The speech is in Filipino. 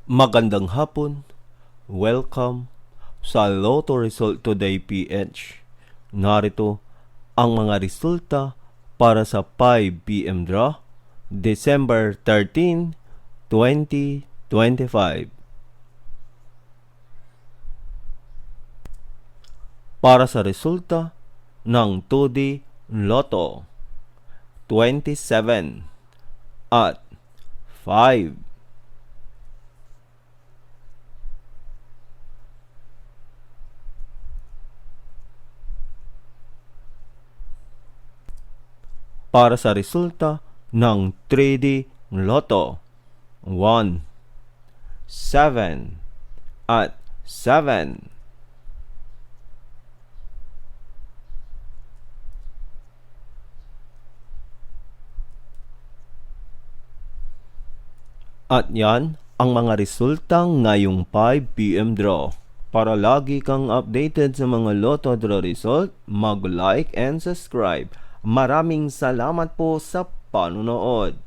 Magandang hapon. Welcome sa Lotto Result Today PH. Narito ang mga resulta para sa 5 PM draw, December 13, 2025. Para sa resulta ng 2D Lotto, 27 at 5. Para sa resulta ng 3D Lotto, 1, 7 at 7. At yan ang mga resulta ngayong 5 PM draw. Para lagi kang updated sa mga Lotto draw result, mag-like and subscribe. Maraming salamat po sa panunood.